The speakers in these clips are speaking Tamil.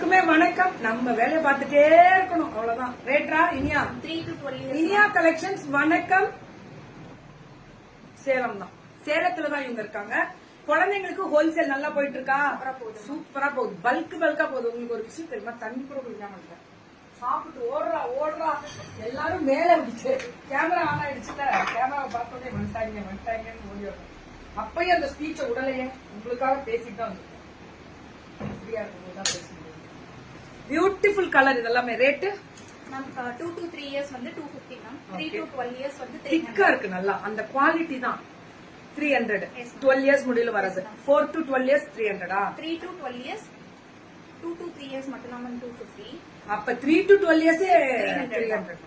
எல்லாருக்குமே வணக்கம். நம்ம வேலையை பார்த்துட்டே இருக்கணும், அவ்வளவுதான். ரேட்ரா இனியா 3 to 12 இனியா கலெக்ஷன்ஸ். வணக்கம். சேலம் தான், சேலத்துல தான் இவங்க இருக்காங்க. குழந்தைங்களுக்கு ஹோல்சேல் நல்லா போயிட்டு இருக்கா? சூப்பரா போகுது. பல்கா போகுது. உங்களுக்கு ஒரு விஷயம் தெரியுமா? தண்ணி கூட குடிக்காம இருக்கேன். சாப்பிட்டு ஓடுறா எல்லாரும் மேல இருந்துச்சு. கேமரா ஆன் ஆயிடுச்சுல, கேமராவை பார்த்தோன்னே வந்துட்டாங்கன்னு ஓடி வரும். அப்பயும் அந்த ஸ்பீச்சை உடலையே உங்களுக்காக பேசிட்டு தான் வந்திருக்கேன். Beautiful colour. இதெல்லாமே ரேட்டு 2 to 3 years வந்து 250 மேம். 3 to 12 years வந்து 300. திக்கா இருக்கு நல்லா. அந்த குவாலிட்டி தான் 300. 12 years முடியல வரது. 4 to 12 years 300. 3 to 12 years 2 to 3 years மட்டும் தான் 250. அப்ப 3 to 12 years 300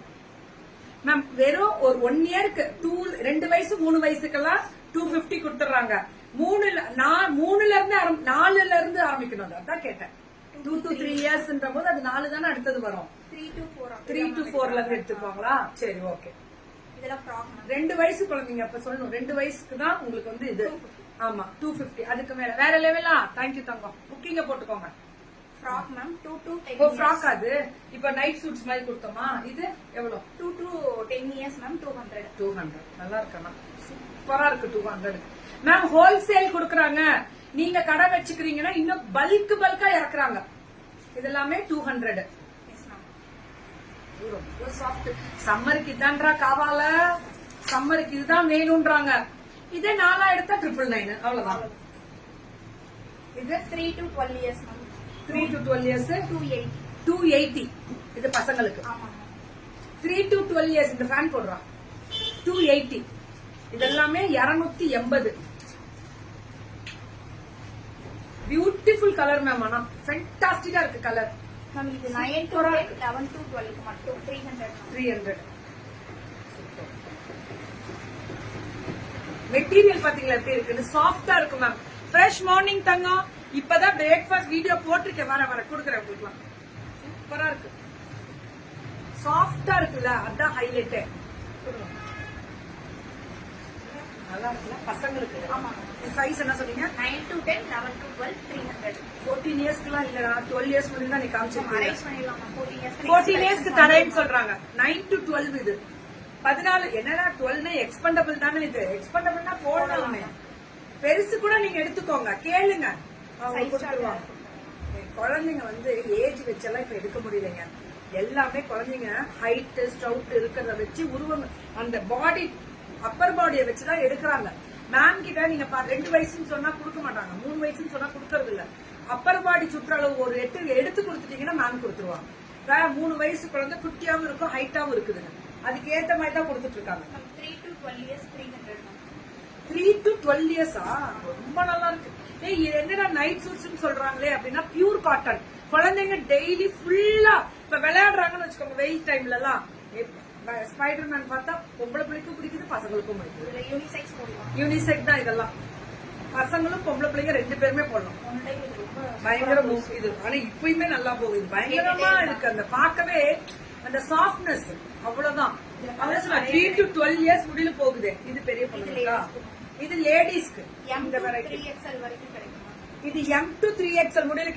மேம். வெறும் ஒரு 1 இயருக்கு 2 வயசு 3 வயசுக்கெல்லாம் 250 கொடுத்துறாங்க. 3ல இருந்து 4ல இருந்து ஆரம்பிக்கணும். அதான் கேட்டேன். 2 to 3 years போது அது 4 தானே அடுத்தது வரும். 3 to 4 3 to 4ல இருந்து எடுத்துக்குவாங்களா? சரி, ஓகே. இதெல்லாம் ஃப்ராக். 2 வயசு குழந்தைங்க அப்ப சொல்லணும். 2 வயசுக்கு தான் உங்களுக்கு வந்து இது. ஆமா, 250. அதுக்கு மேல வேற லெவலா? தேங்க்யூ தங்கம். புக்கிங்க போட்டுக்கோங்க. Frock ma'am 2 to 10 years. Frock அது இப்ப நைட் சூட்ஸ் மாதிரி கொடுத்தோமா? இது எவ்வளவு? 2 to 10 years மேம் 200. 200 நல்லா இருக்கா? சூப்பரா இருக்கு. 200 மேம். ஹோல்சேல் கொடுக்கறாங்க. நீங்க கடை வச்சுக்கிறீங்கன்னா இன்னும் பல்கா இறக்குறாங்க. இதெல்லாமே 200. ரொம்ப சாஃப்ட். சம்மருக்கு இதான்றா காவால, சம்மருக்கு இதுதான் வேணும்ன்றாங்க. இதே 4 எடுத்தா 999. அவ்வளவுதான். இது 3 to 12 years ma'am. 3 to 12 years 280. இது பசங்களுக்கு. 3 to 12 years இந்த ஃபேன் போடுறா 280. இதெல்லாமே 280. Beautiful colour ma'am. ஆனா ஃபேண்டாஸ்டிக்கா இருக்கு கலர் மேம். இது 9 to 11 to 12 மட்டும் 300. மெட்டீரியல் பாத்தீங்களா எப்படி இருக்குன்னு? சாஃப்டா இருக்கு மேம். ஃப்ரெஷ் மார்னிங் தங்கம். இப்பதான் பிரேக்ஃபாஸ்ட் வீடியோ போட்டிருக்கேன். வர கொடுக்குறேன் உங்களுக்கு. சூப்பரா இருக்கு. சாஃப்டா இருக்குல்ல, அதான் ஹைலைட். நல்லா இருக்குல்ல பசங்களுக்கு? ஆமா. சைஸ் என்ன சொன்னீங்க? 9 to 10, 11 to 12, 300. 14 இயர்ஸ்க்குலாம் இல்லடா, 12 இயர்ஸ் முடிஞ்சா நீ காமிச்சிருக்கீங்க. அரேஞ்ச் பண்ணிடலாம். 14 இயர்ஸ்க்கு தரேன்னு சொல்றாங்க. 9 to 12 இது. 14 என்னடா 12 எக்ஸ்பெண்டபிள் தானே? இது எக்ஸ்பெண்டபிள்னா போடலாமே. பெருசு கூட நீங்க எடுத்துக்கோங்க, கேளுங்க, அவங்க கொடுத்துருவாங்க. குழந்தைங்க வந்து ஏஜ் வச்செல்லாம் இப்ப எடுக்க முடியலைங்க. எல்லாமே குழந்தைங்க ஹைட் ஸ்டவுட் இருக்கிறத வச்சு உருவம், அந்த பாடி அப்பர் பாடியை வச்சுதான் எடுக்கிறாங்க. மேம் கிட்ட நீங்க 2 வயசுன்னு சொன்னா கொடுக்க மாட்டாங்க, 3 வயசுன்னு சொன்னா கொடுக்கறது இல்ல. அப்பர் பாடி சுற்றளவு ஒரு 8 எடுத்து கொடுத்துட்டீங்கன்னா மேம் கொடுத்துருவாங்க. 3 வயசு குழந்தை குட்டியாவும் இருக்கும், ஹைட்டாவும் இருக்குதுங்க. அதுக்கு ஏத்த மாதிரி தான் கொடுத்துட்டு இருக்காங்க. 3 to 12 years 300. 3 to 12 years ரொம்ப நல்லா இருக்கு. இது என்னடா நைட் சூட்ஸ் சொல்றாங்களே அப்படின்னா பியூர் காட்டன். குழந்தைங்க டெய்லி ஃபுல்லா இப்ப விளையாடுறாங்கன்னு வச்சுக்கோங்க. வெயில் டைம்ல எல்லாம் ஸ்பைடர்மேன் பார்த்தா பொம்பளை பிள்ளைக்கும் பிடிக்குது, பசங்களுக்கும் பிடிக்குது. யூனிசெக் தான் இதெல்லாம். பசங்களும் பொம்பளை பிள்ளைங்க 2 பேருமே போடலாம். பயங்கர இது. ஆனா இப்பயுமே நல்லா போகுது. பயங்கரமா இருக்கு. அந்த பார்க்கவே அந்த சாஃப்ட்னஸ் அவ்வளவுதான். 3 to 12 years முடியல போகுது. இது பெரிய பொண்ணுங்களா? இது லேடிஸ்க்கு. M to 3XL வரைக்கும் கிடைக்கும். இது M to 3XL முடியல